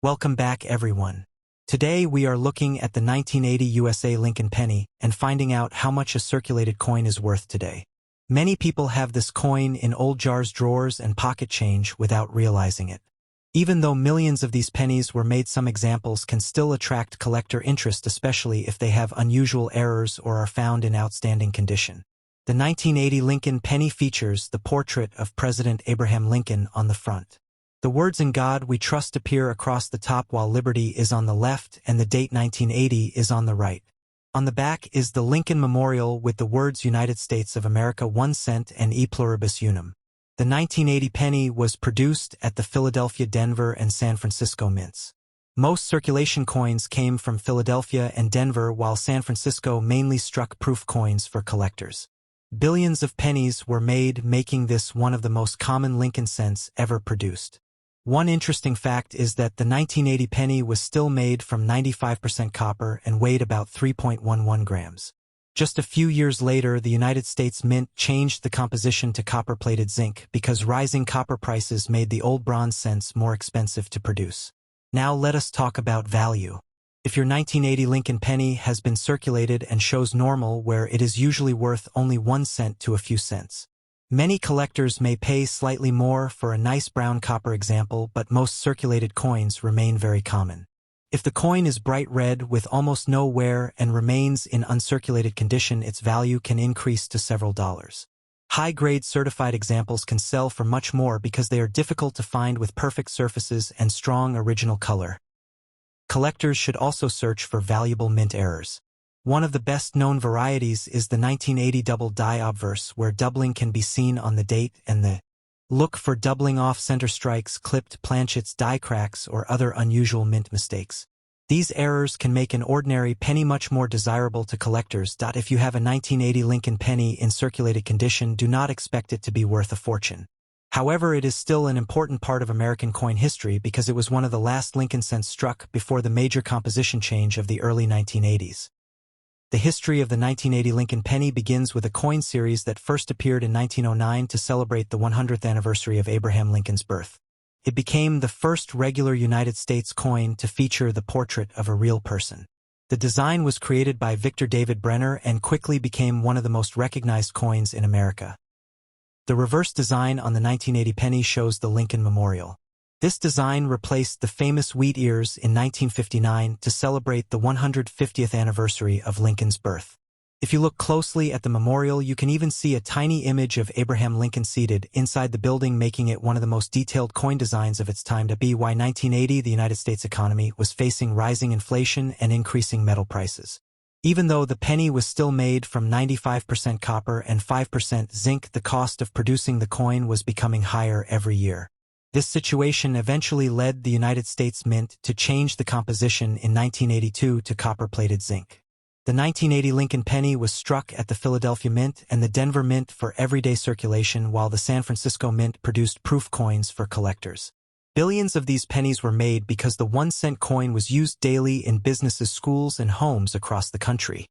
Welcome back, everyone. Today we are looking at the 1980 USA Lincoln penny and finding out how much a circulated coin is worth today. Many people have this coin in old jars, drawers, and pocket change without realizing it. Even though millions of these pennies were made, some examples can still attract collector interest, especially if they have unusual errors or are found in outstanding condition. The 1980 Lincoln penny features the portrait of President Abraham Lincoln on the front. The words "In God We Trust" appear across the top, while Liberty is on the left and the date 1980 is on the right. On the back is the Lincoln Memorial with the words "United States of America 1 cent" and "E pluribus unum." The 1980 penny was produced at the Philadelphia, Denver, and San Francisco mints. Most circulation coins came from Philadelphia and Denver, while San Francisco mainly struck proof coins for collectors. Billions of pennies were made, making this one of the most common Lincoln cents ever produced. One interesting fact is that the 1980 penny was still made from 95% copper and weighed about 3.11 grams. Just a few years later, the United States Mint changed the composition to copper-plated zinc because rising copper prices made the old bronze cents more expensive to produce. Now let us talk about value. If your 1980 Lincoln penny has been circulated and shows normal, where it is usually worth only 1 cent to a few cents. Many collectors may pay slightly more for a nice brown copper example, but most circulated coins remain very common. If the coin is bright red with almost no wear and remains in uncirculated condition, its value can increase to several dollars. High-grade certified examples can sell for much more because they are difficult to find with perfect surfaces and strong original color. Collectors should also search for valuable mint errors. One of the best-known varieties is the 1980 double die obverse, where doubling can be seen on the date and the. Look for doubling off center strikes, clipped planchets, die cracks, or other unusual mint mistakes. These errors can make an ordinary penny much more desirable to collectors. If you have a 1980 Lincoln penny in circulated condition, do not expect it to be worth a fortune. However, it is still an important part of American coin history because it was one of the last Lincoln cents struck before the major composition change of the early 1980s. The history of the 1980 Lincoln penny begins with a coin series that first appeared in 1909 to celebrate the 100th anniversary of Abraham Lincoln's birth. It became the first regular United States coin to feature the portrait of a real person. The design was created by Victor David Brenner and quickly became one of the most recognized coins in America. The reverse design on the 1980 penny shows the Lincoln Memorial. This design replaced the famous wheat ears in 1959 to celebrate the 150th anniversary of Lincoln's birth. If you look closely at the memorial, you can even see a tiny image of Abraham Lincoln seated inside the building, making it one of the most detailed coin designs of its time. By 1980, the United States economy was facing rising inflation and increasing metal prices. Even though the penny was still made from 95% copper and 5% zinc, the cost of producing the coin was becoming higher every year. This situation eventually led the United States Mint to change the composition in 1982 to copper-plated zinc. The 1980 Lincoln penny was struck at the Philadelphia Mint and the Denver Mint for everyday circulation, while the San Francisco Mint produced proof coins for collectors. Billions of these pennies were made because the 1-cent coin was used daily in businesses, schools, and homes across the country.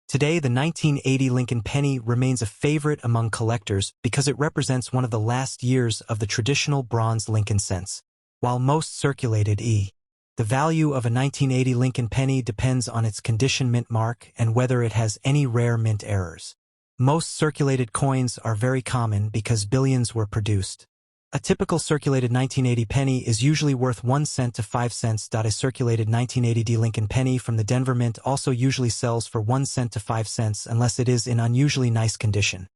Today, the 1980 Lincoln penny remains a favorite among collectors because it represents one of the last years of the traditional bronze Lincoln cents. While most circulated the value of a 1980 Lincoln penny depends on its condition, mint mark, and whether it has any rare mint errors. Most circulated coins are very common because billions were produced. A typical circulated 1980 penny is usually worth 1 cent to 5 cents. A circulated 1980 Lincoln penny from the Denver Mint also usually sells for 1 cent to 5 cents unless it is in unusually nice condition.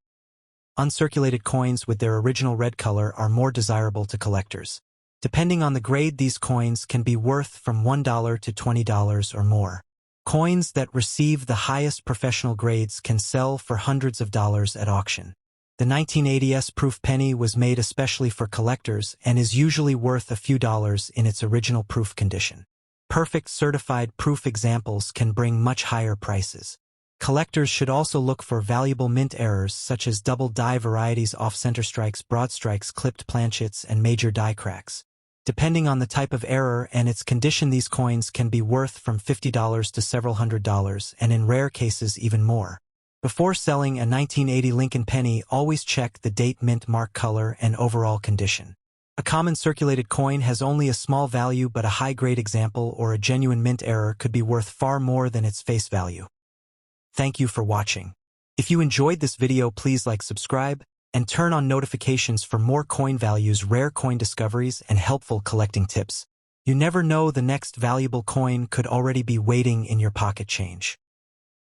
Uncirculated coins with their original red color are more desirable to collectors. Depending on the grade, these coins can be worth from $1 to $20 or more. Coins that receive the highest professional grades can sell for hundreds of dollars at auction. The 1980s proof penny was made especially for collectors and is usually worth a few dollars in its original proof condition. Perfect certified proof examples can bring much higher prices. Collectors should also look for valuable mint errors such as double die varieties, off-center strikes, broad strikes, clipped planchets, and major die cracks. Depending on the type of error and its condition, these coins can be worth from $50 to several $100s, and in rare cases even more. Before selling a 1980 Lincoln penny, always check the date, mint mark, color, and overall condition. A common circulated coin has only a small value, but a high-grade example or a genuine mint error could be worth far more than its face value. Thank you for watching. If you enjoyed this video, please like, subscribe, and turn on notifications for more coin values, rare coin discoveries, and helpful collecting tips. You never know, the next valuable coin could already be waiting in your pocket change.